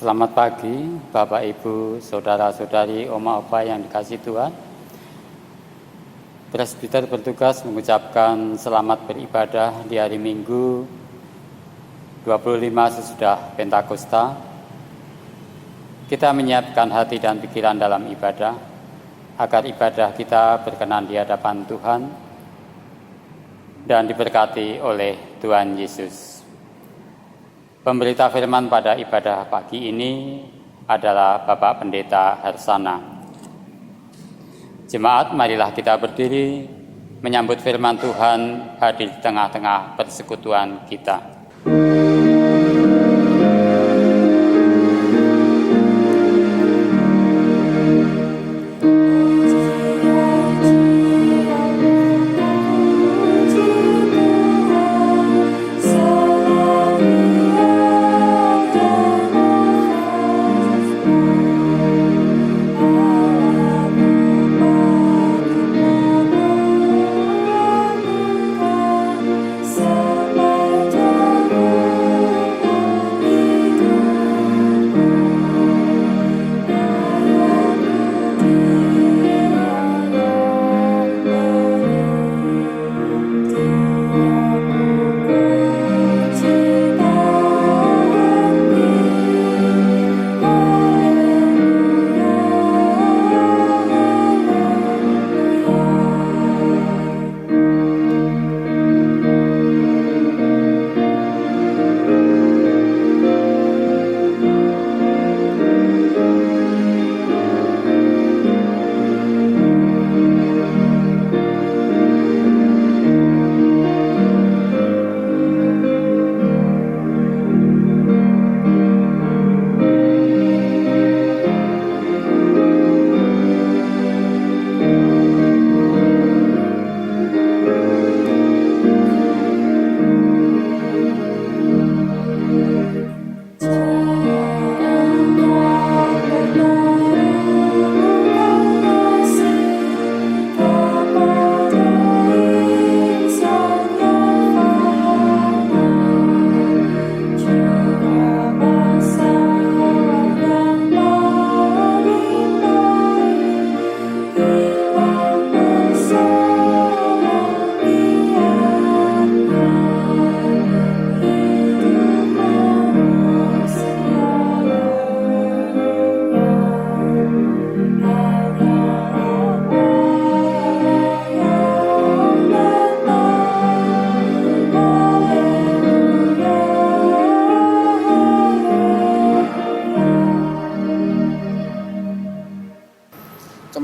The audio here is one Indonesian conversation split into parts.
Selamat pagi, Bapak, Ibu, Saudara-saudari, Oma, Opa yang dikasihi Tuhan. Presbiter bertugas mengucapkan selamat beribadah di hari Minggu 25 sesudah Pentakosta. Kita menyiapkan hati dan pikiran dalam ibadah, agar ibadah kita berkenan di hadapan Tuhan dan diberkati oleh Tuhan Yesus. Pemberita firman pada ibadah pagi ini adalah Bapak Pendeta Harsana. Jemaat, marilah kita berdiri menyambut firman Tuhan hadir di tengah-tengah persekutuan kita.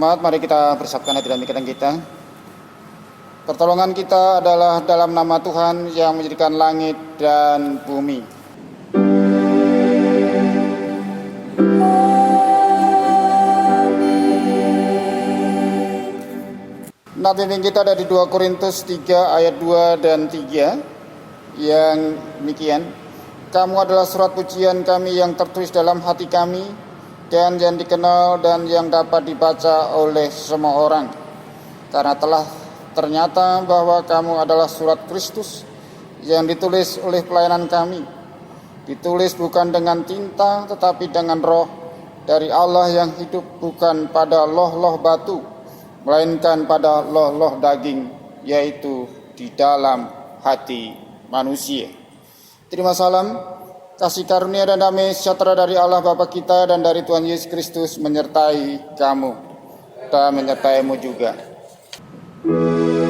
Jemaat, mari kita bersabdakan hati dan pikiran kita. Pertolongan kita adalah dalam nama Tuhan yang menjadikan langit dan bumi. Nat bimbing kita dari 2 Korintus 3 ayat 2 dan 3 yang demikian. Kamu adalah surat pujian kami yang tertulis dalam hati kami, dan yang dikenal dan yang dapat dibaca oleh semua orang. Karena telah ternyata bahwa kamu adalah surat Kristus yang ditulis oleh pelayanan kami. Ditulis bukan dengan tinta tetapi dengan roh dari Allah yang hidup, bukan pada loh-loh batu, melainkan pada loh-loh daging, yaitu di dalam hati manusia. Terima salam, kasih karunia dan damai sejahtera dari Allah Bapa kita dan dari Tuhan Yesus Kristus menyertai kamu dan menyertaimu juga. Selama-lamanya.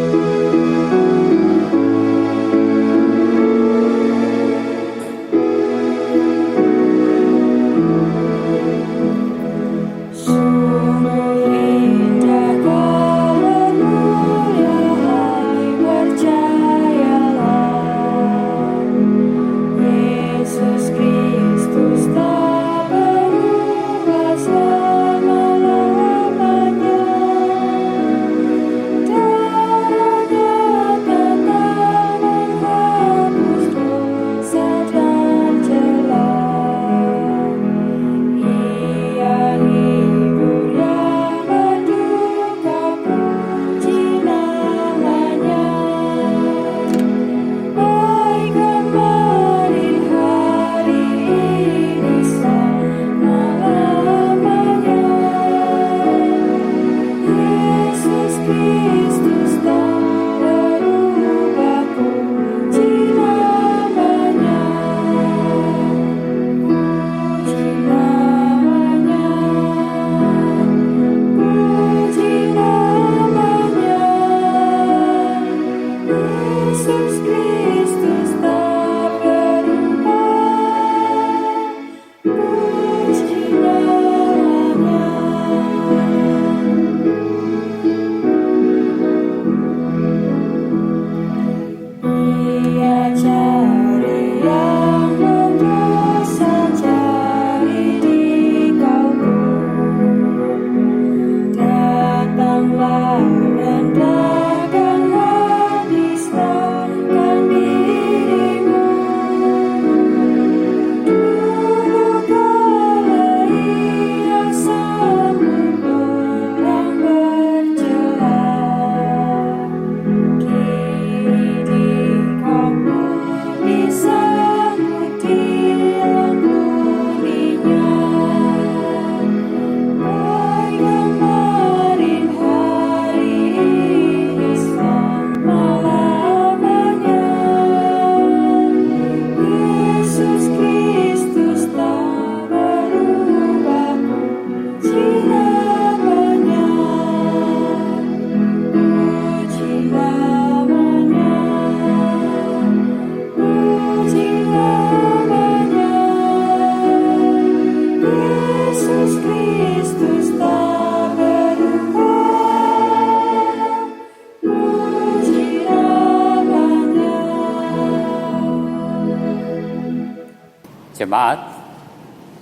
Jemaat,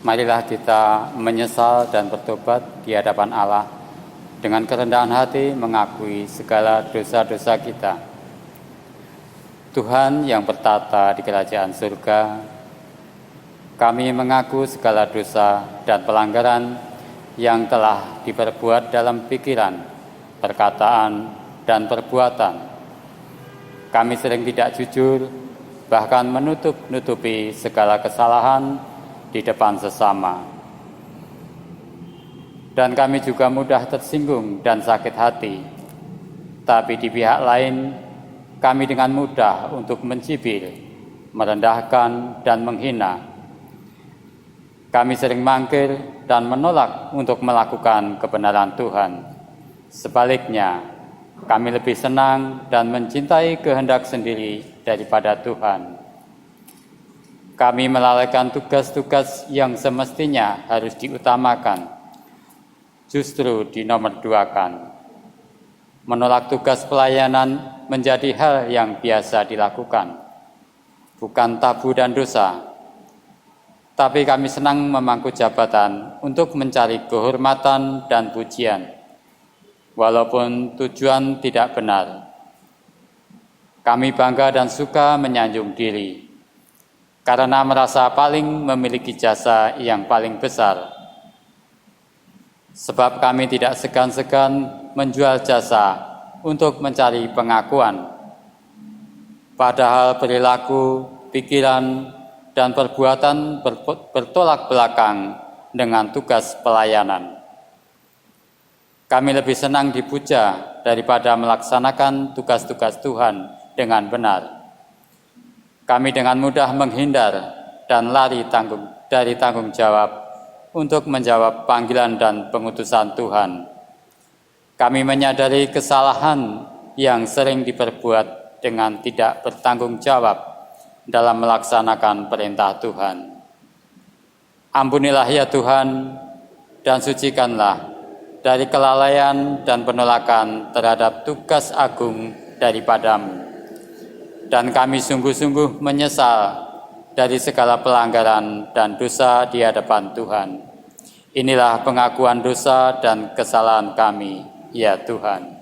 marilah kita menyesal dan bertobat di hadapan Allah dengan kerendahan hati mengakui segala dosa-dosa kita. Tuhan yang bertata di kerajaan surga, kami mengaku segala dosa dan pelanggaran yang telah diperbuat dalam pikiran, perkataan, dan perbuatan. Kami sering tidak jujur, bahkan menutup-nutupi segala kesalahan di depan sesama. Dan kami juga mudah tersinggung dan sakit hati. Tapi di pihak lain, kami dengan mudah untuk mencibir, merendahkan, dan menghina. Kami sering mangkir dan menolak untuk melakukan kebenaran Tuhan. Sebaliknya, kami lebih senang dan mencintai kehendak sendiri daripada Tuhan. Kami melalaikan tugas-tugas yang semestinya harus diutamakan, justru dinomorduakan. Menolak tugas pelayanan menjadi hal yang biasa dilakukan, bukan tabu dan dosa. Tapi kami senang memangku jabatan untuk mencari kehormatan dan pujian, walaupun tujuan tidak benar. Kami bangga dan suka menyanjung diri, karena merasa paling memiliki jasa yang paling besar. Sebab kami tidak segan-segan menjual jasa untuk mencari pengakuan. Padahal perilaku, pikiran, dan perbuatan bertolak belakang dengan tugas pelayanan. Kami lebih senang dipuja daripada melaksanakan tugas-tugas Tuhan dengan benar. Kami dengan mudah menghindar dan lari dari tanggung jawab untuk menjawab panggilan dan pengutusan Tuhan. Kami menyadari kesalahan yang sering diperbuat dengan tidak bertanggung jawab dalam melaksanakan perintah Tuhan. Ampunilah ya Tuhan, dan sucikanlah dari kelalaian dan penolakan terhadap tugas agung daripada-Mu. Dan kami sungguh-sungguh menyesal dari segala pelanggaran dan dosa di hadapan Tuhan. Inilah pengakuan dosa dan kesalahan kami, ya Tuhan.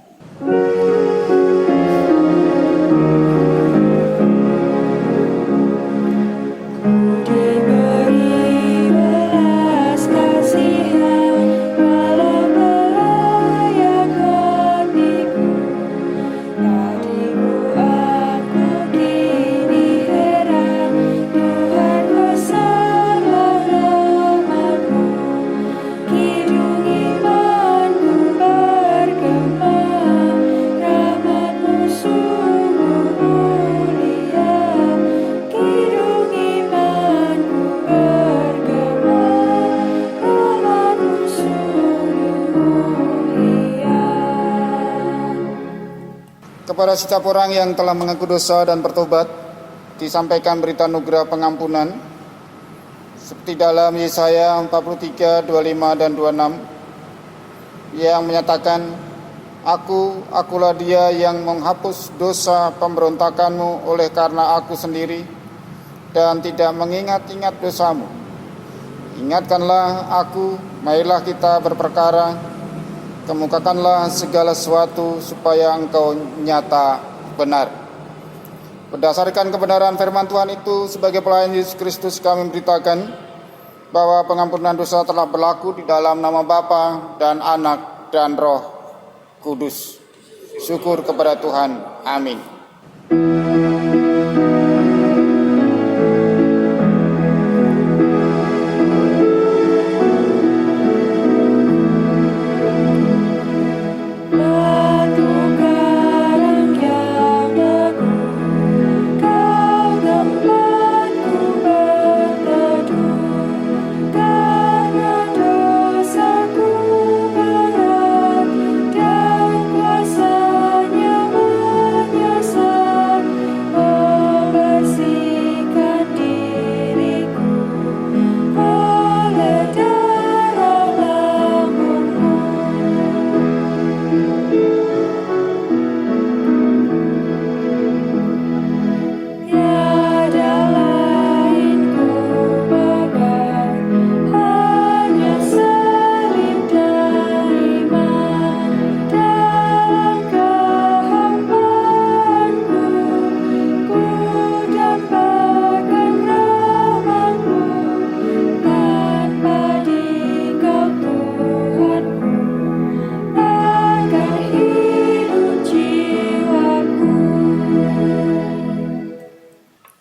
Kepada setiap orang yang telah mengaku dosa dan bertobat, disampaikan berita anugerah pengampunan, seperti dalam Yesaya 43, 25 dan 26, yang menyatakan, Akulah dia yang menghapus dosa pemberontakanmu oleh karena aku sendiri, dan tidak mengingat-ingat dosamu. Ingatkanlah aku, marilah kita berperkara, kemukakanlah segala sesuatu supaya engkau nyata benar. Berdasarkan kebenaran firman Tuhan itu, sebagai pelayan Yesus Kristus kami memberitakan bahwa pengampunan dosa telah berlaku di dalam nama Bapa dan Anak dan Roh Kudus. Syukur kepada Tuhan. Amin.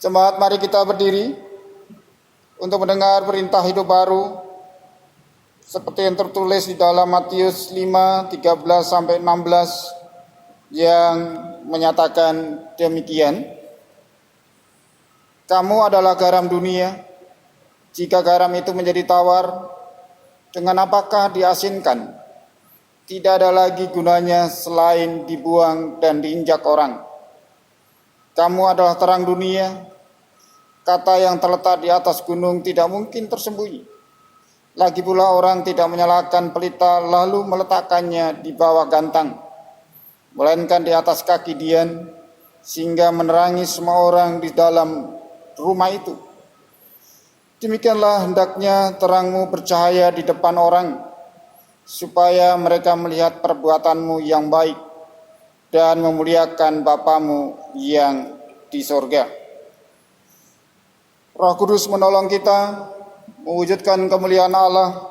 Jemaat, mari kita berdiri untuk mendengar perintah hidup baru seperti yang tertulis di dalam Matius 5, 13-16 yang menyatakan demikian. Kamu adalah garam dunia. Jika garam itu menjadi tawar, dengan apakah diasinkan? Tidak ada lagi gunanya selain dibuang dan diinjak orang. Kamu adalah terang dunia. Kata yang terletak di atas gunung tidak mungkin tersembunyi. Lagi pula orang tidak menyalakan pelita lalu meletakkannya di bawah gantang, melainkan di atas kaki dian, sehingga menerangi semua orang di dalam rumah itu. Demikianlah hendaknya terangmu bercahaya di depan orang, supaya mereka melihat perbuatanmu yang baik dan memuliakan Bapamu yang di sorga. Roh Kudus menolong kita mewujudkan kemuliaan Allah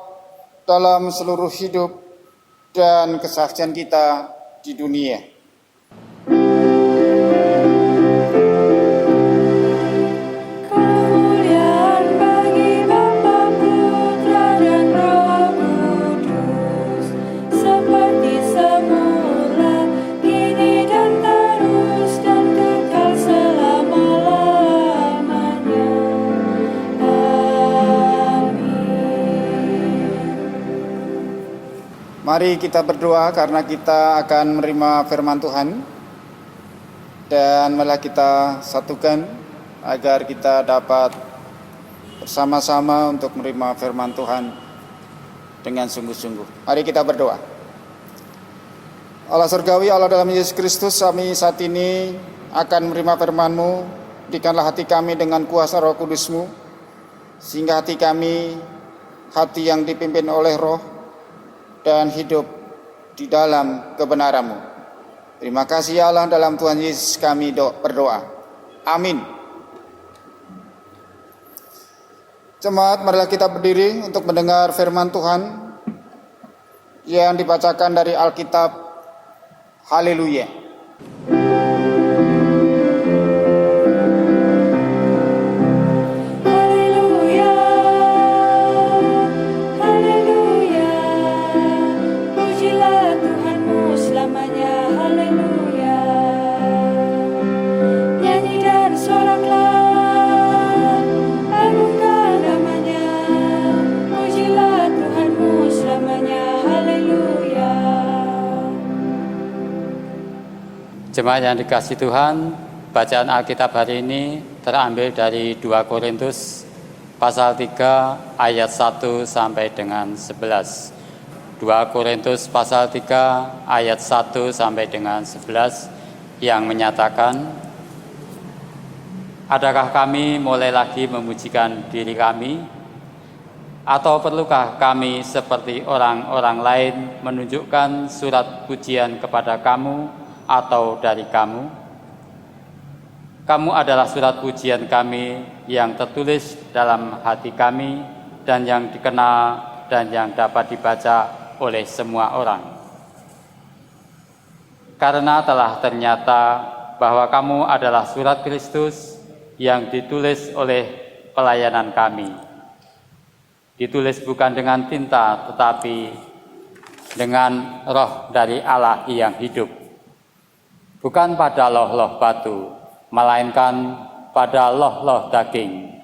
dalam seluruh hidup dan kesaksian kita di dunia. Mari kita berdoa karena kita akan menerima firman Tuhan, dan malah kita satukan agar kita dapat bersama-sama untuk menerima firman Tuhan dengan sungguh-sungguh. Mari kita berdoa. Allah surgawi, Allah dalam Yesus Kristus, kami saat ini akan menerima firman-Mu. Berikanlah hati kami dengan kuasa Roh Kudus-Mu, sehingga hati kami hati yang dipimpin oleh Roh dan hidup di dalam kebenaran-Mu. Terima kasih ya Allah, dalam Tuhan Yesus kami berdoa. Amin. Jemaat, marilah kita berdiri untuk mendengar firman Tuhan yang dibacakan dari Alkitab. Haleluya. Jemaat yang dikasihi Tuhan, bacaan Alkitab hari ini terambil dari 2 Korintus pasal 3 ayat 1 sampai dengan 11. 2 Korintus pasal 3 ayat 1 sampai dengan 11 yang menyatakan, adakah kami mulai lagi memujikan diri kami? Atau perlukah kami seperti orang-orang lain menunjukkan surat pujian kepada kamu atau dari kamu? Kamu adalah surat pujian kami yang tertulis dalam hati kami dan yang dikenal dan yang dapat dibaca oleh semua orang. Karena telah ternyata bahwa kamu adalah surat Kristus yang ditulis oleh pelayanan kami. Ditulis bukan dengan tinta, tetapi dengan Roh dari Allah yang hidup. Bukan pada loh-loh batu, melainkan pada loh-loh daging,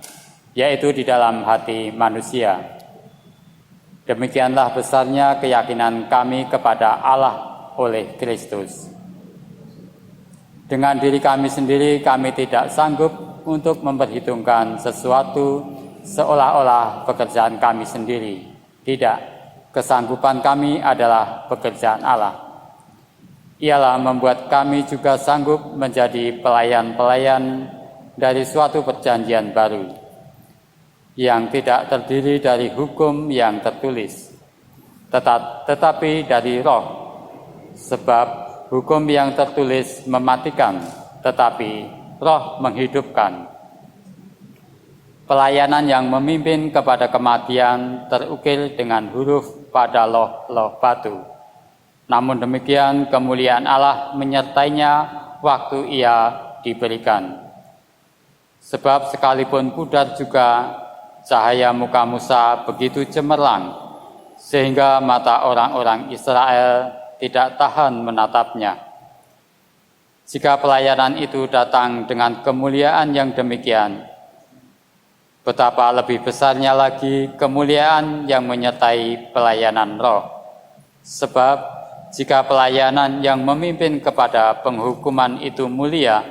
yaitu di dalam hati manusia. Demikianlah besarnya keyakinan kami kepada Allah oleh Kristus. Dengan diri kami sendiri, kami tidak sanggup untuk memperhitungkan sesuatu seolah-olah pekerjaan kami sendiri. Tidak, kesanggupan kami adalah pekerjaan Allah. Ialah membuat kami juga sanggup menjadi pelayan-pelayan dari suatu perjanjian baru, yang tidak terdiri dari hukum yang tertulis, tetapi dari Roh. Sebab hukum yang tertulis mematikan, tetapi Roh menghidupkan. Pelayanan yang memimpin kepada kematian terukir dengan huruf pada loh-loh batu. Namun demikian kemuliaan Allah menyertainya waktu ia diberikan. Sebab sekalipun pudar juga, cahaya muka Musa begitu cemerlang, sehingga mata orang-orang Israel tidak tahan menatapnya. Jika pelayanan itu datang dengan kemuliaan yang demikian, betapa lebih besarnya lagi kemuliaan yang menyertai pelayanan roh. Sebab jika pelayanan yang memimpin kepada penghukuman itu mulia,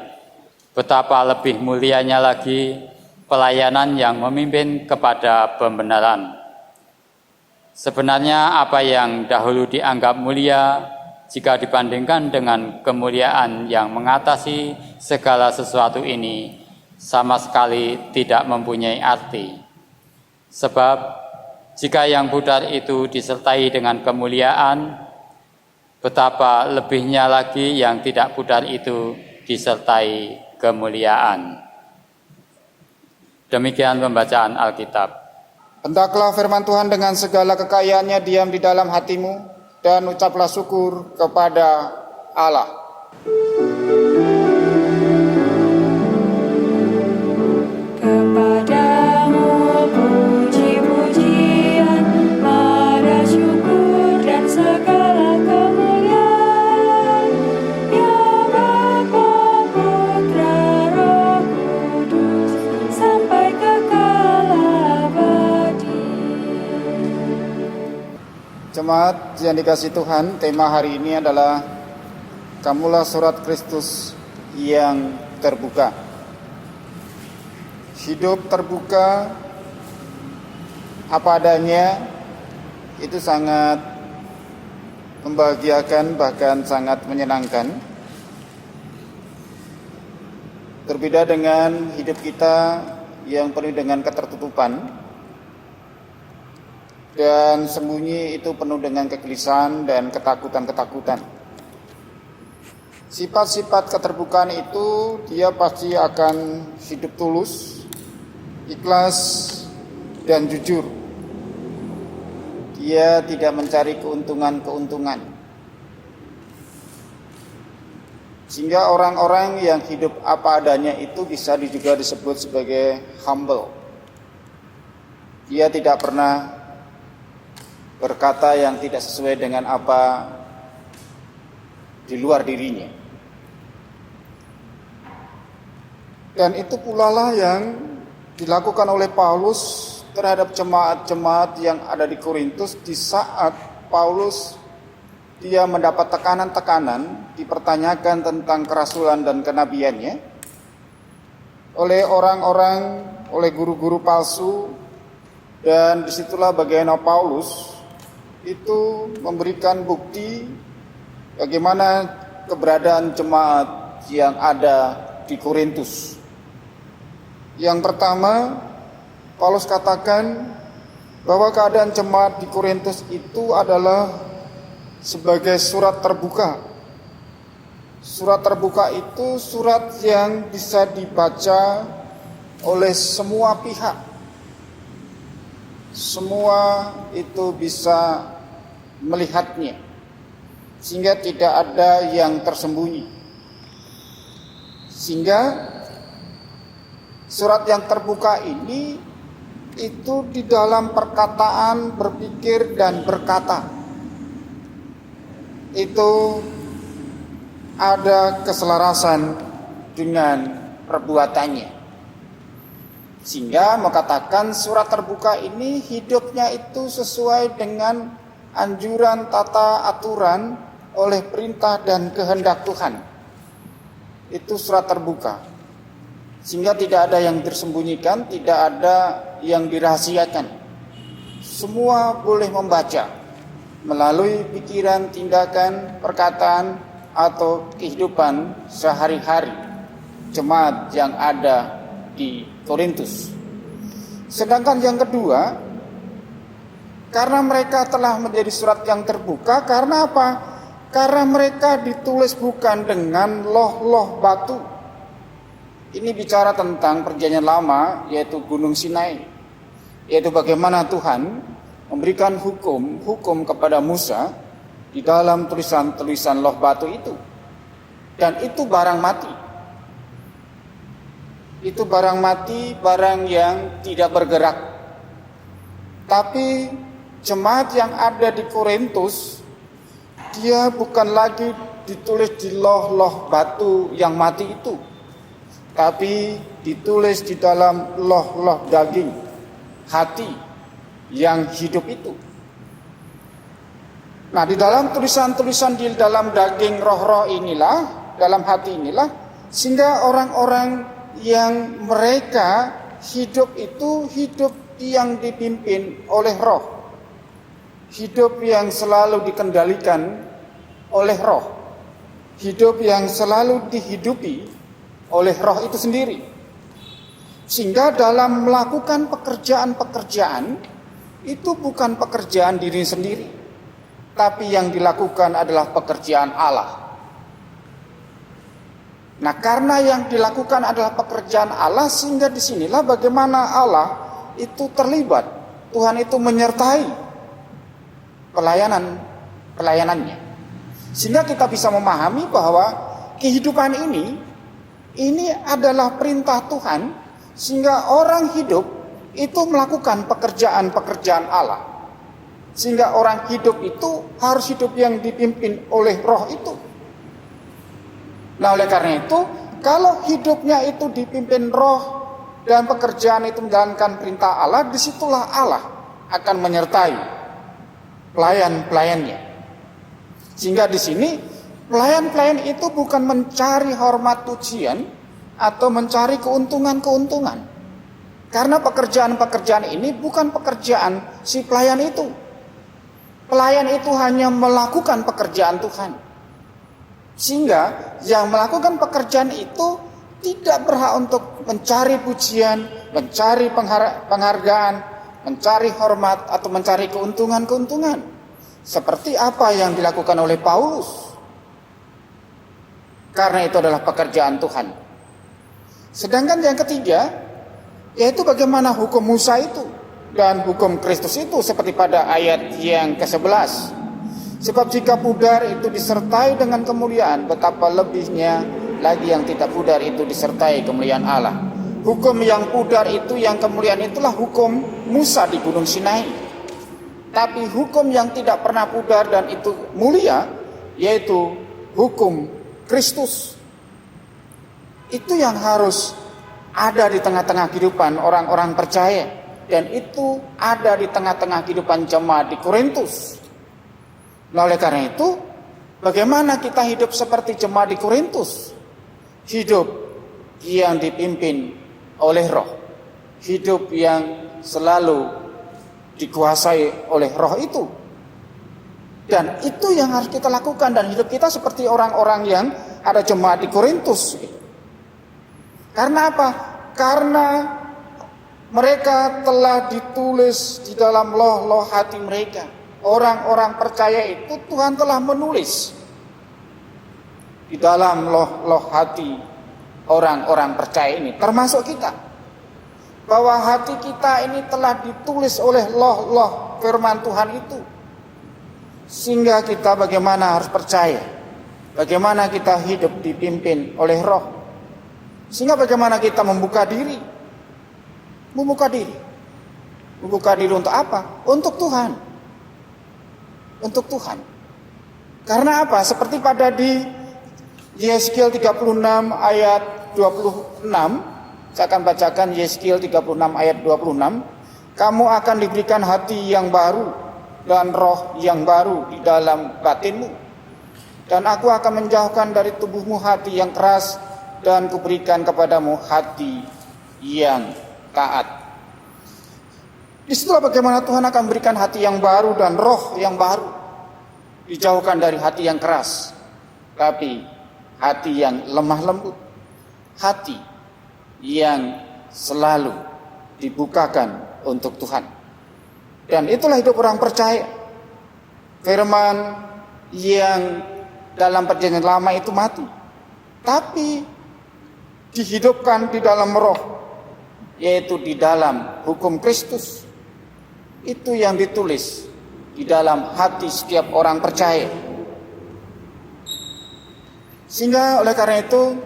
betapa lebih mulianya lagi pelayanan yang memimpin kepada pembenaran. Sebenarnya apa yang dahulu dianggap mulia, jika dibandingkan dengan kemuliaan yang mengatasi segala sesuatu ini, sama sekali tidak mempunyai arti. Sebab jika yang pudar itu disertai dengan kemuliaan, betapa lebihnya lagi yang tidak pudar itu disertai kemuliaan. Demikian pembacaan Alkitab. Hendaklah firman Tuhan dengan segala kekayaannya diam di dalam hatimu, dan ucaplah syukur kepada Allah. Kepadamu puji-pujian, pada syukur dan segala kemuliaan, ya Bapa, Putra, Roh Kudus, sampai kekal abadi. Jemaat yang dikasihi Tuhan, tema hari ini adalah Kamulah Surat Kristus yang terbuka. Hidup terbuka apa adanya itu sangat membahagiakan, bahkan sangat menyenangkan. Berbeda dengan hidup kita yang penuh dengan ketertutupan dan sembunyi, itu penuh dengan kegelisahan dan ketakutan-ketakutan. Sifat-sifat keterbukaan itu dia pasti akan hidup tulus, ikhlas, dan jujur. Dia tidak mencari keuntungan-keuntungan. Sehingga orang-orang yang hidup apa adanya itu bisa juga disebut sebagai humble. Dia tidak pernah berkata yang tidak sesuai dengan apa di luar dirinya. Dan itu pula lah yang dilakukan oleh Paulus terhadap jemaat-jemaat yang ada di Korintus di saat Paulus dia mendapat tekanan-tekanan, dipertanyakan tentang kerasulan dan kenabiannya oleh orang-orang, oleh guru-guru palsu. Dan disitulah bagaimana Paulus itu memberikan bukti bagaimana keberadaan jemaat yang ada di Korintus. Yang pertama, Paulus katakan bahwa keadaan jemaat di Korintus itu adalah sebagai surat terbuka. Surat terbuka itu surat yang bisa dibaca oleh semua pihak. Semua itu bisa melihatnya, sehingga tidak ada yang tersembunyi. Sehingga surat yang terbuka ini itu di dalam perkataan, berpikir, dan berkata itu ada keselarasan dengan perbuatannya. Sehingga mengatakan surat terbuka ini hidupnya itu sesuai dengan anjuran, tata aturan oleh perintah dan kehendak Tuhan. Itu surat terbuka. Sehingga tidak ada yang tersembunyikan, tidak ada yang dirahasiakan. Semua boleh membaca melalui pikiran, tindakan, perkataan, atau kehidupan sehari-hari jemaat yang ada di Korintus. Sedangkan yang kedua, karena mereka telah menjadi surat yang terbuka, karena apa? Karena mereka ditulis bukan dengan loh-loh batu. Ini bicara tentang perjanjian lama, yaitu Gunung Sinai, yaitu bagaimana Tuhan memberikan hukum kepada Musa di dalam tulisan-tulisan loh batu itu. Dan itu barang mati. itu barang mati, barang yang tidak bergerak. Tapi jemaat yang ada di Korintus, dia bukan lagi ditulis di loh-loh batu yang mati itu, tapi ditulis di dalam loh-loh daging, hati yang hidup itu. Nah, di dalam tulisan-tulisan di dalam daging roh-roh inilah, dalam hati inilah, sehingga orang-orang yang mereka hidup itu hidup yang dipimpin oleh roh. Hidup yang selalu dikendalikan oleh roh. Hidup yang selalu dihidupi oleh roh itu sendiri. Sehingga dalam melakukan pekerjaan-pekerjaan, itu bukan pekerjaan diri sendiri, tapi yang dilakukan adalah pekerjaan Allah. Nah, karena yang dilakukan adalah pekerjaan Allah, sehingga disinilah bagaimana Allah itu terlibat. Tuhan itu menyertai pelayanannya. Sehingga kita bisa memahami bahwa kehidupan ini adalah perintah Tuhan, sehingga orang hidup itu melakukan pekerjaan-pekerjaan Allah. Sehingga orang hidup itu harus hidup yang dipimpin oleh roh itu. Nah, oleh karena itu, kalau hidupnya itu dipimpin roh dan pekerjaan itu menjalankan perintah Allah, disitulah Allah akan menyertai pelayan-pelayannya. Sehingga di sini pelayan-pelayan itu bukan mencari hormat pujian atau mencari keuntungan-keuntungan. Karena pekerjaan-pekerjaan ini bukan pekerjaan si pelayan itu. Pelayan itu hanya melakukan pekerjaan Tuhan. Sehingga yang melakukan pekerjaan itu tidak berhak untuk mencari pujian, mencari penghargaan, mencari hormat, atau mencari keuntungan-keuntungan. Seperti apa yang dilakukan oleh Paulus. Karena itu adalah pekerjaan Tuhan. Sedangkan yang ketiga, yaitu bagaimana hukum Musa itu dan hukum Kristus itu, seperti pada ayat yang ke-11. Sebab jika pudar itu disertai dengan kemuliaan, betapa lebihnya lagi yang tidak pudar itu disertai kemuliaan Allah. Hukum yang pudar itu, yang kemuliaan itulah hukum Musa di Gunung Sinai. Tapi hukum yang tidak pernah pudar dan itu mulia, yaitu hukum Kristus. Itu yang harus ada di tengah-tengah kehidupan orang-orang percaya. Dan itu ada di tengah-tengah kehidupan jemaat di Korintus. Nah, oleh karena itu, bagaimana kita hidup seperti jemaat di Korintus? Hidup yang dipimpin oleh roh. Hidup yang selalu dikuasai oleh roh itu. Dan itu yang harus kita lakukan. Dan hidup kita seperti orang-orang yang ada jemaat di Korintus. Karena apa? Karena mereka telah ditulis di dalam loh-loh hati mereka. Orang-orang percaya itu Tuhan telah menulis di dalam loh-loh hati orang-orang percaya ini, termasuk kita, bahwa hati kita ini telah ditulis oleh loh-loh firman Tuhan itu. Sehingga kita bagaimana harus percaya, bagaimana kita hidup dipimpin oleh roh. Sehingga bagaimana kita membuka diri untuk apa? Untuk Tuhan. Untuk Tuhan. Karena apa? Seperti pada di Yeskiel 36 ayat 26, saya akan bacakan Yeskiel 36 ayat 26. Kamu akan diberikan hati yang baru dan roh yang baru di dalam batinmu. Dan aku akan menjauhkan dari tubuhmu hati yang keras dan kuberikan kepadamu hati yang taat. Disitulah bagaimana Tuhan akan berikan hati yang baru dan roh yang baru. Dijauhkan dari hati yang keras, tapi hati yang lemah lembut. Hati yang selalu dibukakan untuk Tuhan. Dan itulah hidup orang percaya. Firman yang dalam perjanjian lama itu mati, tapi dihidupkan di dalam roh, yaitu di dalam hukum Kristus. Itu yang ditulis di dalam hati setiap orang percaya. Sehingga oleh karena itu,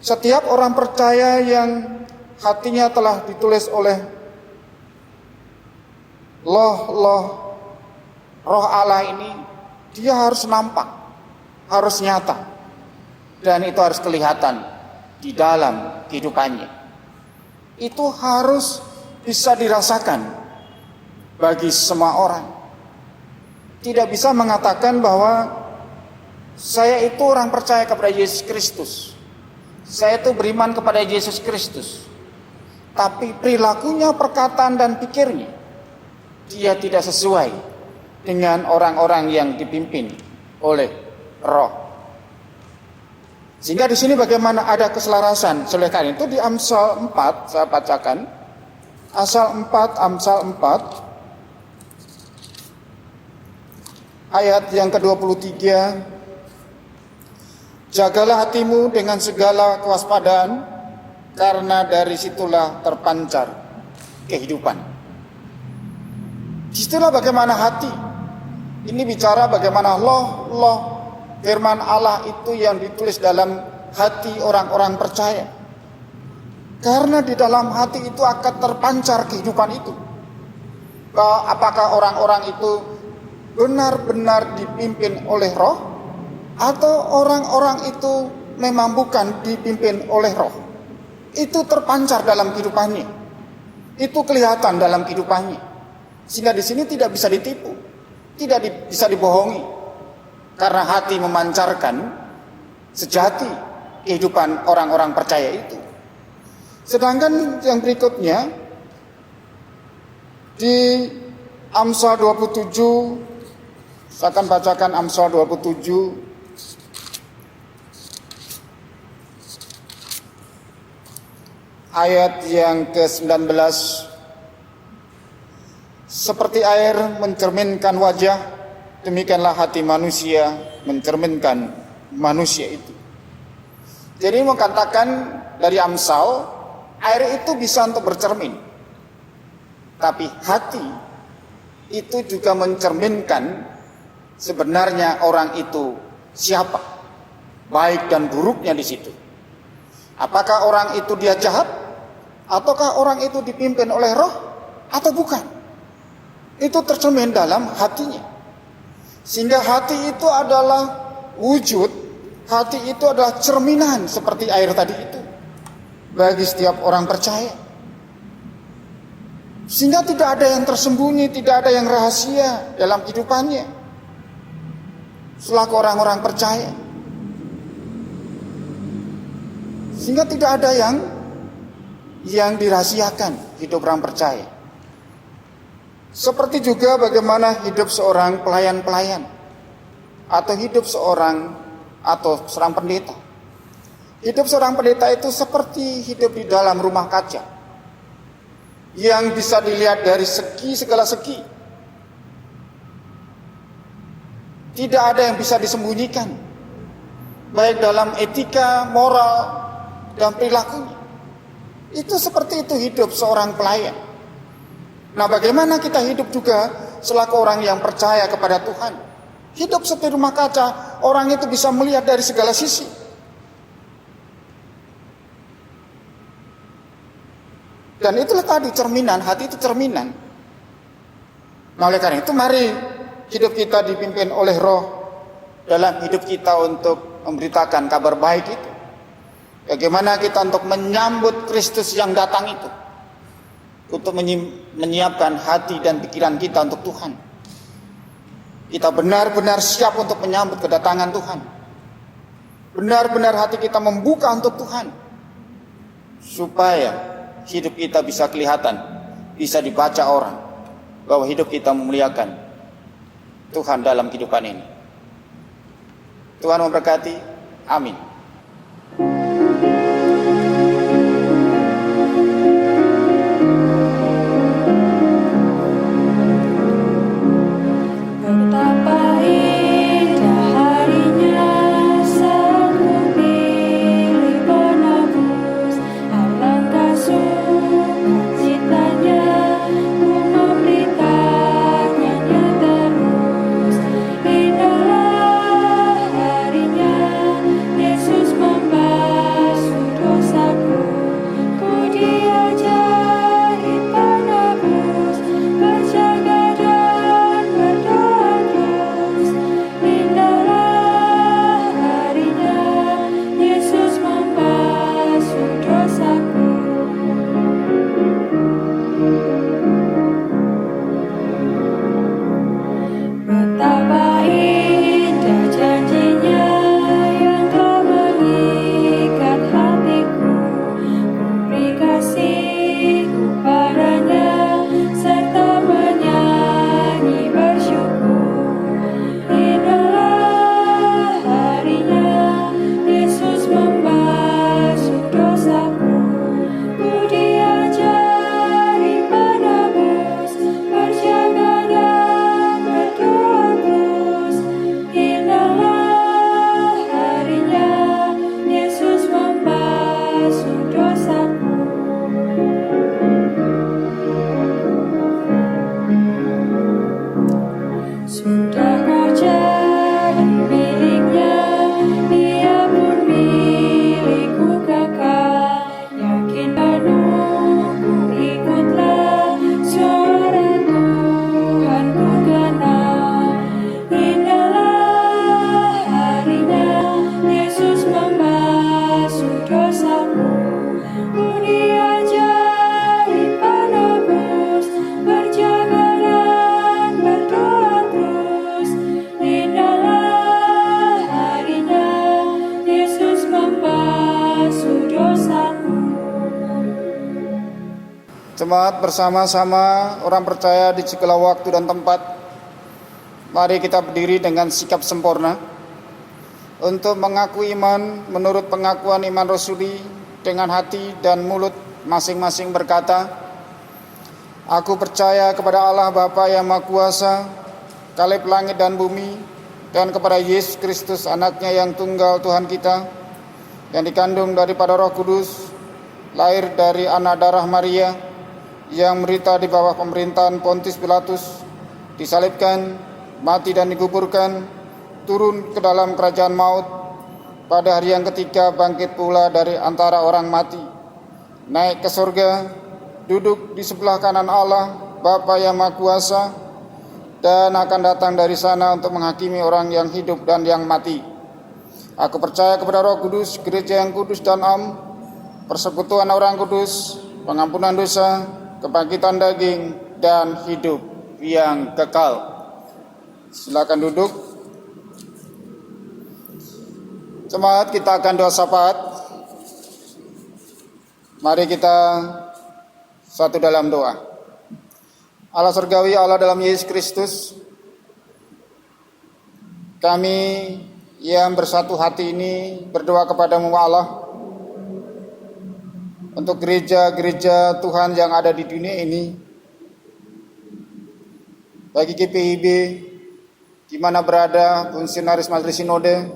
Setiap orang percaya yang hatinya telah ditulis oleh Roh Allah ini, dia harus nampak, harus nyata, dan itu harus kelihatan di dalam kehidupannya. Itu harus bisa dirasakan bagi semua orang. Tidak bisa mengatakan bahwa saya itu orang percaya kepada Yesus Kristus, saya itu beriman kepada Yesus Kristus, tapi perilakunya, perkataan dan pikirnya, dia tidak sesuai dengan orang-orang yang dipimpin oleh Roh. Sehingga di sini bagaimana ada keselarasan. Oleh karena itu di Amsal 4 saya bacakan. Amsal 4 ayat yang ke-23. Jagalah hatimu dengan segala kewaspadaan, karena dari situlah terpancar kehidupan. Disitulah bagaimana hati. Ini bicara bagaimana firman Allah itu yang ditulis dalam hati orang-orang percaya. Karena di dalam hati itu akan terpancar kehidupan itu. Apakah orang-orang itu benar-benar dipimpin oleh Roh, atau orang-orang itu memang bukan dipimpin oleh Roh. Itu terpancar dalam kehidupannya. Itu kelihatan dalam kehidupannya. Sehingga di sini tidak bisa ditipu, tidak bisa dibohongi. Karena hati memancarkan sejati kehidupan orang-orang percaya itu. Sedangkan yang berikutnya di Amsal 27, saya akan bacakan Amsal 27 ayat yang ke-19. Seperti air mencerminkan wajah, demikianlah hati manusia mencerminkan manusia itu. Jadi mau katakan dari Amsal, air itu bisa untuk bercermin, tapi hati itu juga mencerminkan sebenarnya orang itu siapa, baik dan buruknya di situ. Apakah orang itu dia jahat, ataukah orang itu dipimpin oleh Roh, atau bukan? Itu tercermin dalam hatinya. Sehingga hati itu adalah wujud, hati itu adalah cerminan seperti air tadi itu bagi setiap orang percaya. Sehingga tidak ada yang tersembunyi, tidak ada yang rahasia dalam kehidupannya selaku orang-orang percaya. Sehingga tidak ada yang dirahasiakan hidup orang percaya. Seperti juga bagaimana hidup seorang pelayan-pelayan, atau hidup seorang pendeta. Hidup seorang pendeta itu seperti hidup di dalam rumah kaca yang bisa dilihat dari segala segi. Tidak ada yang bisa disembunyikan, baik dalam etika, moral, dan perilakunya. Itu seperti itu hidup seorang pelayan. Nah, bagaimana kita hidup juga selaku orang yang percaya kepada Tuhan? Hidup seperti rumah kaca, orang itu bisa melihat dari segala sisi. Dan itulah tadi cerminan, hati itu cerminan. Nah, oleh karena itu mari hidup kita dipimpin oleh Roh dalam hidup kita untuk memberitakan kabar baik itu. Bagaimana kita untuk menyambut Kristus yang datang itu, untuk menyiapkan hati dan pikiran kita untuk Tuhan. Kita benar-benar siap untuk menyambut kedatangan Tuhan. Benar-benar hati kita membuka untuk Tuhan, supaya hidup kita bisa kelihatan, bisa dibaca orang, bahwa hidup kita memuliakan Tuhan dalam kehidupan ini. Tuhan memberkati. Amin. Betapa indah harinya saat ku pilih menebus. Alangkah sukacitanya ku memberitakannya terus. Indahlah harinya Yesus Jemaat bersama-sama orang percaya di segala waktu dan tempat, mari kita berdiri dengan sikap sempurna untuk mengaku iman menurut pengakuan iman Rasuli dengan hati dan mulut masing-masing berkata, aku percaya kepada Allah Bapa yang Maha Kuasa, Kalib langit dan bumi, dan kepada Yesus Kristus anaknya yang tunggal Tuhan kita, yang dikandung daripada Roh Kudus, lahir dari anak darah Maria, yang menderita di bawah pemerintahan Pontius Pilatus, disalibkan, mati dan dikuburkan, turun ke dalam kerajaan maut, pada hari yang ketiga bangkit pula dari antara orang mati, naik ke surga, duduk di sebelah kanan Allah Bapa yang Maha Kuasa, dan akan datang dari sana untuk menghakimi orang yang hidup dan yang mati. Aku percaya kepada Roh Kudus, gereja yang kudus dan am, persekutuan orang kudus, pengampunan dosa, kebangkitan daging, dan hidup yang kekal. Silakan duduk. Jemaat, kita akan doa syafaat. Mari kita satu dalam doa. Allah surgawi, Allah dalam Yesus Kristus, kami yang bersatu hati ini berdoa kepadamu Allah, untuk gereja-gereja Tuhan yang ada di dunia ini, bagi GPIB di mana berada, fungsionaris Majelis Sinode,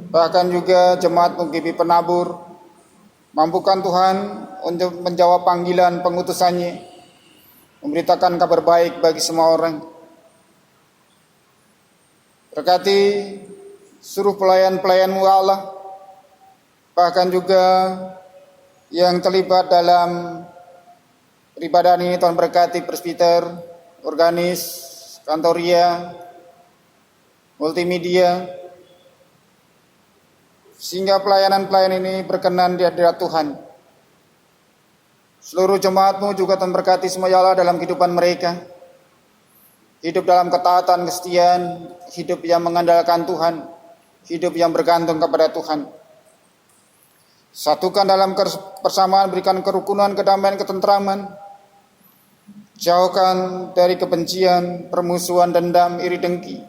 bahkan juga jemaat UGB penabur, mampukan Tuhan untuk menjawab panggilan pengutusannya, memberitakan kabar baik bagi semua orang. Berkati seluruh pelayan-pelayan-Mu Allah, bahkan juga yang terlibat dalam peribadahan ini. Tuhan berkati presbiter, organis, kantoria, multimedia, sehingga pelayanan-pelayanan ini berkenan di hadirat Tuhan. Seluruh jemaat-Mu juga Tuhan berkati semua ya Allah dalam kehidupan mereka, hidup dalam ketaatan, kesetiaan, hidup yang mengandalkan Tuhan, hidup yang bergantung kepada Tuhan. Satukan dalam persamaan, berikan kerukunan, kedamaian, ketentraman. Jauhkan dari kebencian, permusuhan, dendam, iri dengki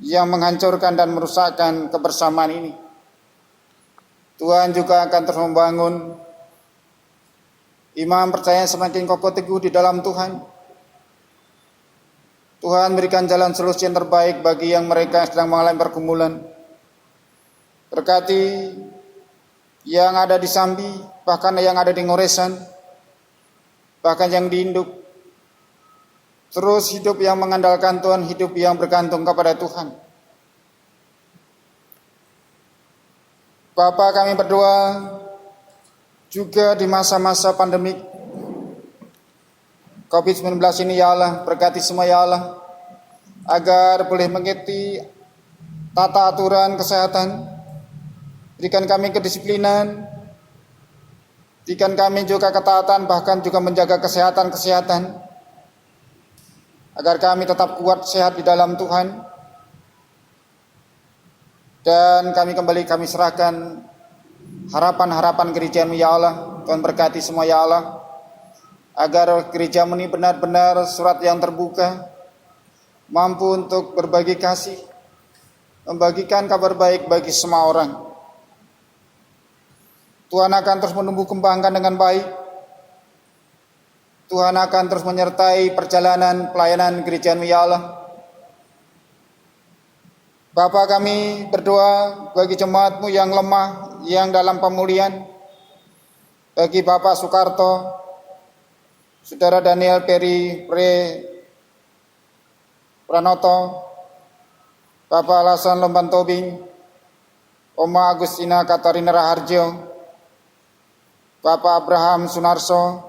yang menghancurkan dan merusakkan kebersamaan ini. Tuhan juga akan terus membangun iman percaya semakin kokoh teguh di dalam Tuhan. Tuhan berikan jalan solusi yang terbaik bagi yang mereka sedang mengalami pergumulan. Berkati yang ada di Sambi, bahkan yang ada di Ngoresan, bahkan yang di Induk. Terus hidup yang mengandalkan Tuhan, hidup yang bergantung kepada Tuhan. Bapa, kami berdoa juga di masa-masa pandemik COVID-19 ini ya Allah, berkati semua ya Allah, agar boleh mengikuti tata aturan kesehatan. Berikan kami kedisiplinan, berikan kami juga ketaatan, bahkan juga menjaga kesehatan, agar kami tetap kuat sehat di dalam Tuhan. Dan kami serahkan harapan-harapan gereja-Mu ya Allah. Tuhan berkati semua ya Allah, agar gereja-Mu ini benar-benar surat yang terbuka, mampu untuk berbagi kasih, membagikan kabar baik bagi semua orang. Tuhan akan terus menumbuh kembangkan dengan baik. Tuhan akan terus menyertai perjalanan pelayanan gereja-Mu ya Allah. Bapa, kami berdoa bagi jemaat-Mu yang lemah, yang dalam pemulihan. Bagi Bapak Soekarto, Saudara Daniel Peri Pranoto, Bapak Alasan Lomban Tobing, Oma Agustina Katarina Raharjo, Bapak Abraham Sunarso,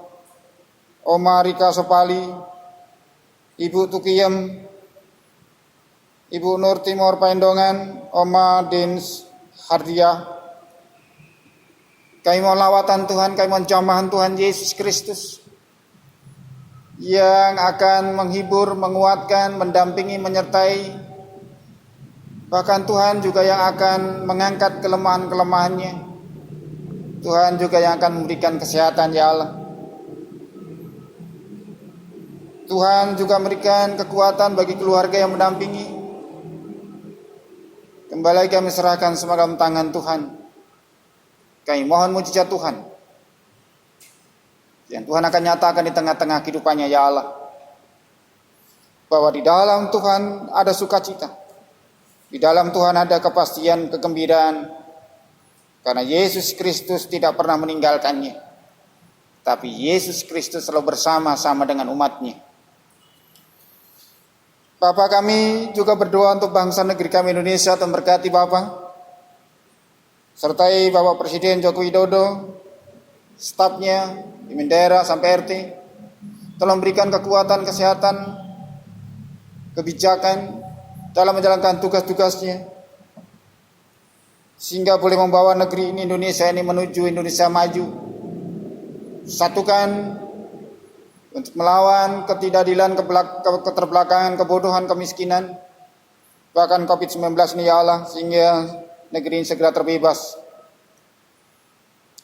Oma Rika Sopali, Ibu Tukiem, Ibu Nur Timur Paindongan, Oma Dins Hardiah. Kami mohon lawatan Tuhan, kami mohon jamahan Tuhan Yesus Kristus yang akan menghibur, menguatkan, mendampingi, menyertai. Bahkan Tuhan juga yang akan mengangkat kelemahan-kelemahannya. Tuhan juga yang akan memberikan kesehatan ya Allah. Tuhan juga memberikan kekuatan bagi keluarga yang mendampingi. Kembali kami serahkan semua dalam tangan Tuhan. Kami mohon mujizat Tuhan yang Tuhan akan nyatakan di tengah-tengah kehidupannya ya Allah. Bahwa di dalam Tuhan ada sukacita. Di dalam Tuhan ada kepastian, kegembiraan. Karena Yesus Kristus tidak pernah meninggalkannya. Tapi Yesus Kristus selalu bersama-sama dengan umatnya. Bapa, kami juga berdoa untuk bangsa negeri kami Indonesia. Tuhan berkati Bapa. Sertai Bapak Presiden Joko Widodo, stafnya, pimpin daerah sampai RT. Tolong berikan kekuatan, kesehatan, kebijakan dalam menjalankan tugas-tugasnya, sehingga boleh membawa negeri ini, Indonesia ini, menuju Indonesia maju. Satukan untuk melawan ketidakadilan, keterbelakangan, kebodohan, kemiskinan, bahkan COVID-19 ini ya Allah, sehingga negeri ini segera terbebas.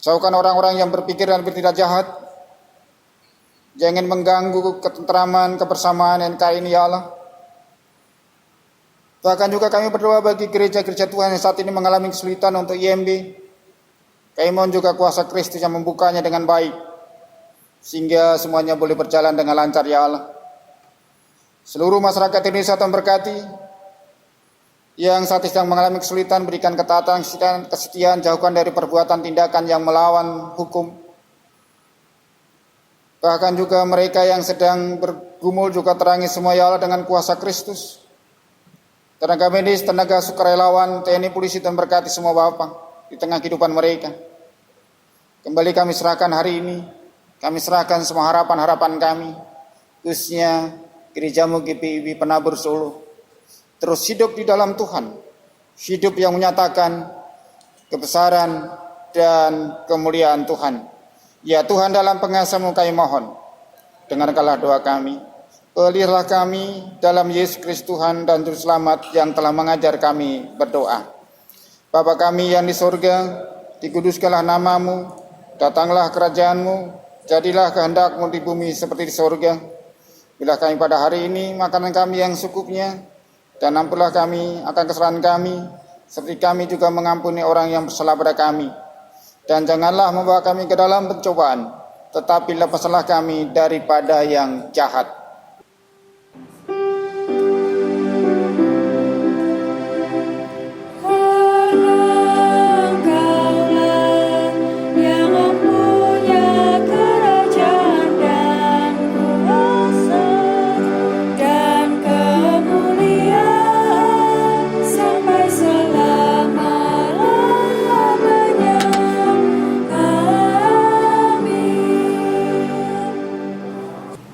Jauhkan orang-orang yang berpikir dan bertindak jahat, jangan mengganggu ketentraman, kebersamaan NKRI ini ya Allah. Bahkan juga kami berdoa bagi gereja-gereja Tuhan yang saat ini mengalami kesulitan untuk IMB. Kami mohon juga kuasa Kristus yang membukanya dengan baik, sehingga semuanya boleh berjalan dengan lancar ya Allah. Seluruh masyarakat Indonesia Tuhan berkati. Yang saat ini sedang mengalami kesulitan, berikan ketaatan, kesetiaan, jauhkan dari perbuatan tindakan yang melawan hukum. Bahkan juga mereka yang sedang bergumul juga terangi semua ya Allah dengan kuasa Kristus. Tenaga medis, tenaga sukarelawan, TNI, polisi, dan berkati semua Bapa di tengah kehidupan mereka. Kembali kami serahkan hari ini, kami serahkan semua harapan-harapan kami, khususnya Gerejamu GPIB Penabur Solo. Terus hidup di dalam Tuhan, hidup yang menyatakan kebesaran dan kemuliaan Tuhan. Ya Tuhan, dalam pengasamu kami mohon, dengarkanlah doa kami. Peliharalah kami dalam Yesus Kristus Tuhan dan Juru Selamat yang telah mengajar kami berdoa. Bapa kami yang di sorga, dikuduskanlah namamu, datanglah kerajaanmu, jadilah kehendakmu di bumi seperti di sorga. Bila kami pada hari ini makanan kami yang secukupnya, dan ampunlah kami akan kesalahan kami, seperti kami juga mengampuni orang yang bersalah pada kami. Dan janganlah membawa kami ke dalam pencobaan, tetapi lepaslah kami daripada yang jahat.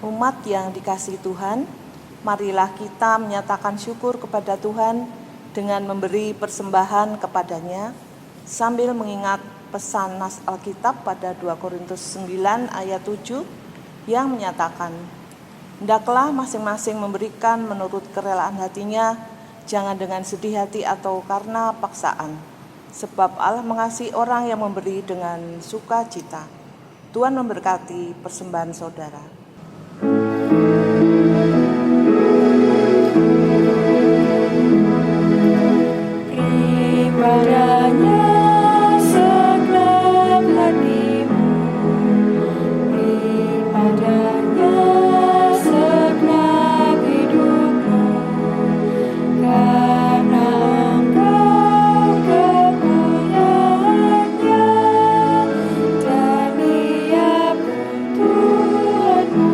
Umat yang dikasihi Tuhan, marilah kita menyatakan syukur kepada Tuhan dengan memberi persembahan kepadanya sambil mengingat pesan nas Alkitab pada 2 Korintus 9 ayat 7 yang menyatakan, hendaklah masing-masing memberikan menurut kerelaan hatinya, jangan dengan sedih hati atau karena paksaan, sebab Allah mengasihi orang yang memberi dengan sukacita. Tuhan memberkati persembahan saudara. Padanya segenap hatimu, padanya segenap hidupmu, karena Engkau kepunyaannya, dan Dia pun Tuhanmu.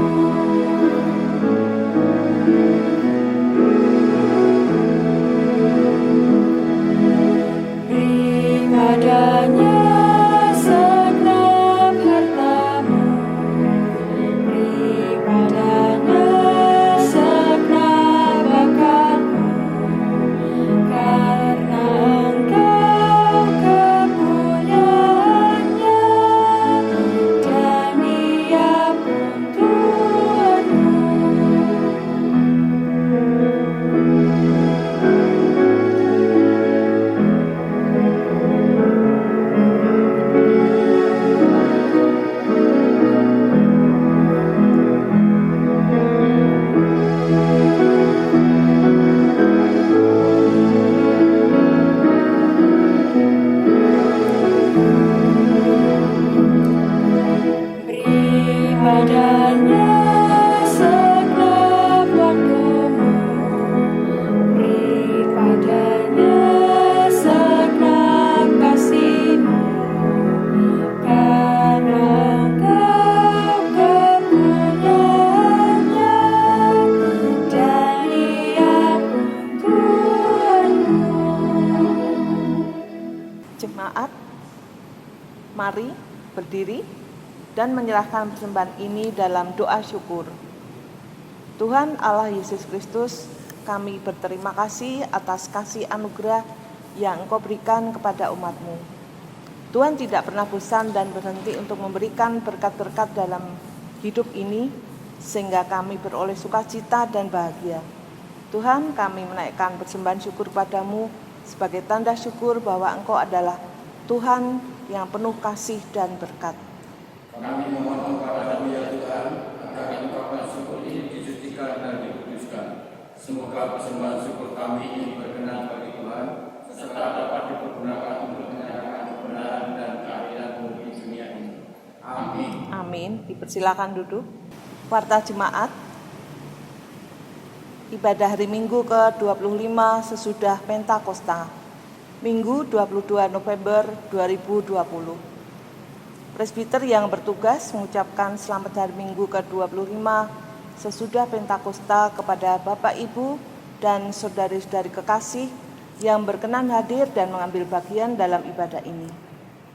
Mari berdiri dan menyerahkan persembahan ini dalam doa syukur. Tuhan Allah Yesus Kristus, kami berterima kasih atas kasih anugerah yang Engkau berikan kepada umat-Mu. Tuhan tidak pernah bosan dan berhenti untuk memberikan berkat-berkat dalam hidup ini, sehingga kami beroleh sukacita dan bahagia. Tuhan, kami menaikkan persembahan syukur padamu sebagai tanda syukur bahwa Engkau adalah Tuhan yang penuh kasih dan berkat. Kami memohon kepadamu ya Tuhan, agar ungkapan syukur ini disucikan dan dikuduskan. Semoga persembahan syukur kami ini berkenan bagi Tuhan, serta dapat dipergunakan untuk menyatakan kebenaran dan keadilan-Mu di dunia ini. Amin. Amin. Dipersilakan duduk. Warta Jemaat, ibadah hari Minggu ke-25 sesudah Pentakosta, Minggu 22 November 2020. Presbiter yang bertugas mengucapkan selamat hari Minggu ke-25 sesudah Pentakosta kepada Bapak, Ibu, dan saudari-saudari kekasih yang berkenan hadir dan mengambil bagian dalam ibadah ini.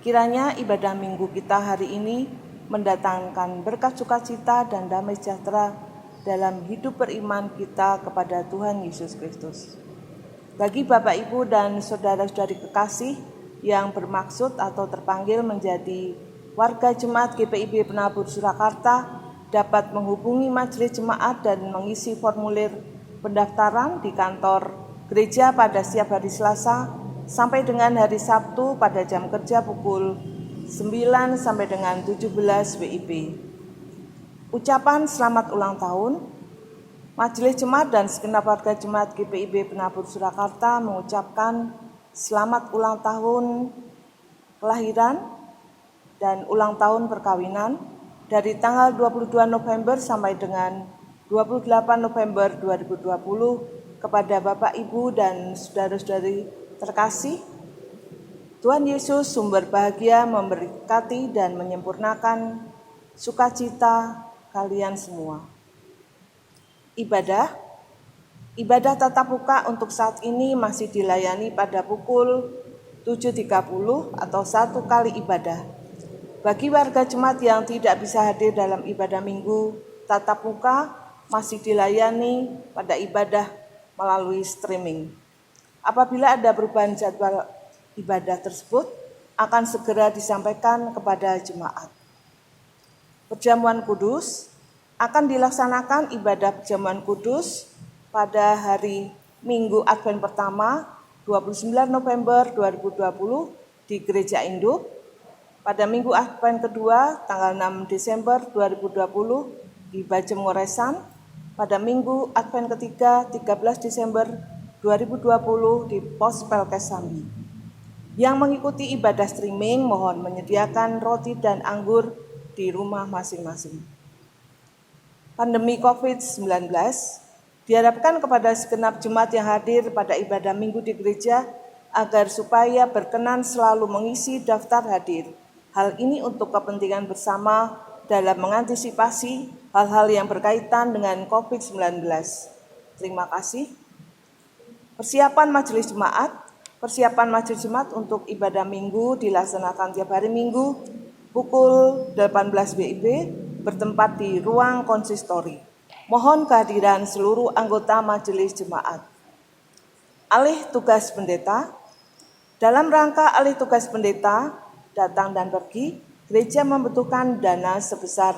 Kiranya ibadah Minggu kita hari ini mendatangkan berkat sukacita dan damai sejahtera dalam hidup beriman kita kepada Tuhan Yesus Kristus. Bagi Bapak, Ibu, dan saudara-saudari kekasih yang bermaksud atau terpanggil menjadi warga jemaat GPIB Penabur Surakarta dapat menghubungi majelis jemaat dan mengisi formulir pendaftaran di kantor gereja pada setiap hari Selasa sampai dengan hari Sabtu pada jam kerja pukul 9 sampai dengan 17 WIB. Ucapan selamat ulang tahun. Majelis Jemaat dan segenap warga jemaat GPIB Penabur Surakarta mengucapkan selamat ulang tahun kelahiran dan ulang tahun perkawinan dari tanggal 22 November sampai dengan 28 November 2020 kepada Bapak, Ibu, dan saudara-saudari terkasih. Tuhan Yesus sumber bahagia memberkati dan menyempurnakan sukacita kalian semua. Ibadah tatap muka untuk saat ini masih dilayani pada pukul 7.30 atau 1 kali ibadah. Bagi warga jemaat yang tidak bisa hadir dalam ibadah Minggu tatap muka masih dilayani pada ibadah melalui streaming. Apabila ada perubahan jadwal ibadah tersebut akan segera disampaikan kepada jemaat. Perjamuan Kudus akan dilaksanakan ibadah perjamuan kudus pada hari Minggu Advent pertama 29 November 2020 di Gereja Induk. Pada Minggu Advent kedua, tanggal 6 Desember 2020 di Bajem Ngoresan. Pada Minggu Advent ketiga, 13 Desember 2020 di Pos Pelkes Sambi. Yang mengikuti ibadah streaming mohon menyediakan roti dan anggur di rumah masing-masing. Pandemi COVID-19 diharapkan kepada segenap jemaat yang hadir pada ibadah Minggu di gereja agar supaya berkenan selalu mengisi daftar hadir. Hal ini untuk kepentingan bersama dalam mengantisipasi hal-hal yang berkaitan dengan COVID-19. Terima kasih. Persiapan majelis jemaat untuk ibadah Minggu dilaksanakan tiap hari Minggu pukul 18 WIB bertempat di ruang konsistori. Mohon kehadiran seluruh anggota majelis jemaat. Alih tugas pendeta. Dalam rangka alih tugas pendeta datang dan pergi, gereja membutuhkan dana sebesar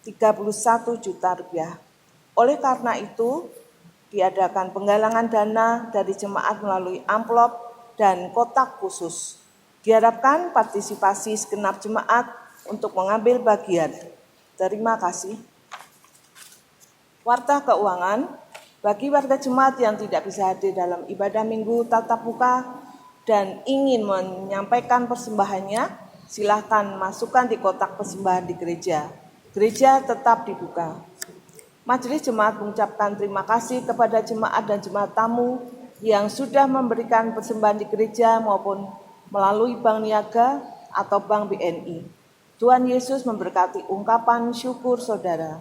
31 juta rupiah. Oleh karena itu, diadakan penggalangan dana dari jemaat melalui amplop dan kotak khusus. Diharapkan partisipasi segenap jemaat untuk mengambil bagian. Terima kasih. Warta keuangan, bagi warga jemaat yang tidak bisa hadir dalam ibadah Minggu tatap muka dan ingin menyampaikan persembahannya, silakan masukkan di kotak persembahan di gereja. Gereja tetap dibuka. Majelis Jemaat mengucapkan terima kasih kepada jemaat dan jemaat tamu yang sudah memberikan persembahan di gereja maupun melalui Bank Niaga atau Bank BNI. Tuhan Yesus memberkati ungkapan syukur saudara.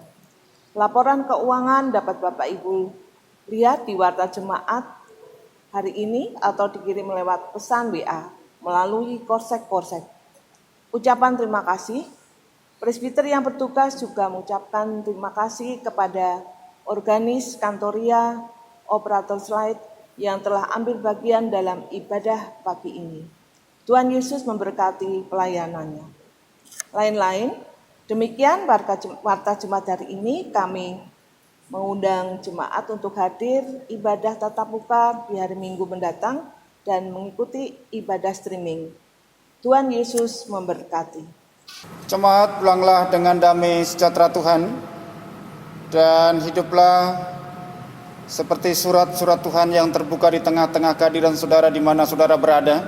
Laporan keuangan dapat Bapak Ibu lihat di Warta Jemaat hari ini atau dikirim lewat pesan WA melalui korsek-korsek. Ucapan terima kasih. Presbiter yang bertugas juga mengucapkan terima kasih kepada organis Kantoria, operator slide yang telah ambil bagian dalam ibadah pagi ini. Tuhan Yesus memberkati pelayanannya. Lain-lain, demikian warta Jumat hari ini kami mengundang jemaat untuk hadir ibadah tatap muka di hari Minggu mendatang dan mengikuti ibadah streaming. Tuhan Yesus memberkati. Jemaat, pulanglah dengan damai sejahtera Tuhan dan hiduplah seperti surat-surat Tuhan yang terbuka di tengah-tengah kehadiran saudara di mana saudara berada,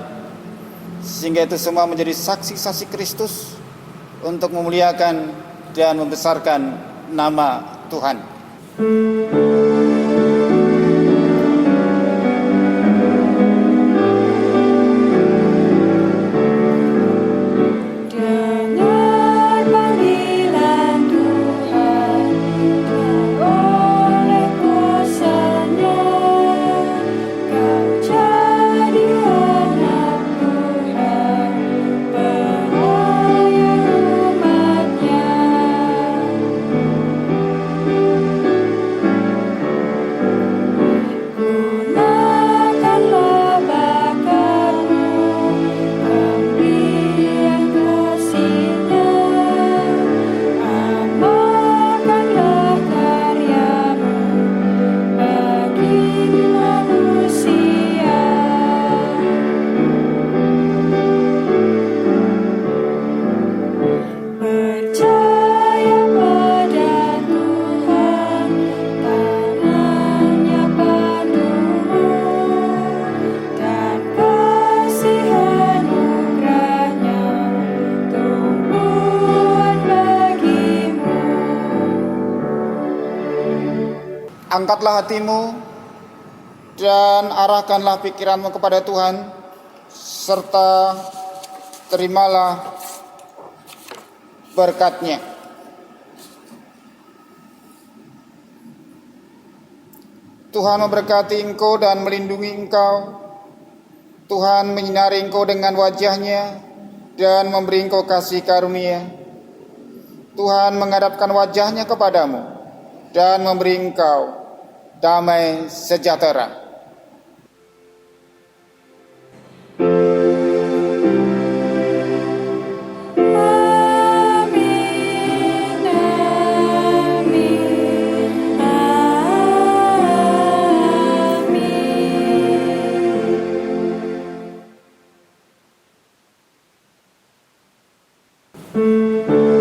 sehingga itu semua menjadi saksi-saksi Kristus untuk memuliakan dan membesarkan nama Tuhan. Dengar panggilan Tuhan, oleh kuasa-Nya, kau jadi anak Tuhan, pelayan umat-Nya. Gunakanlah bakatmu, pemberian kasih-Nya, amalkanlah karyamu bagi manusia. Percaya pada Tuhan, tangannya padumu, dan kasih anugerah-Nya tumpuan bagimu. Angkatlah hatimu dan arahkanlah pikiranmu kepada Tuhan, serta terimalah berkat-Nya. Tuhan memberkati engkau dan melindungi engkau. Tuhan menyinari engkau dengan wajah-Nya dan memberi engkau kasih karunia. Tuhan menghadapkan wajah-Nya kepadamu dan memberi engkau damai sejahtera. Amin, amin, amin.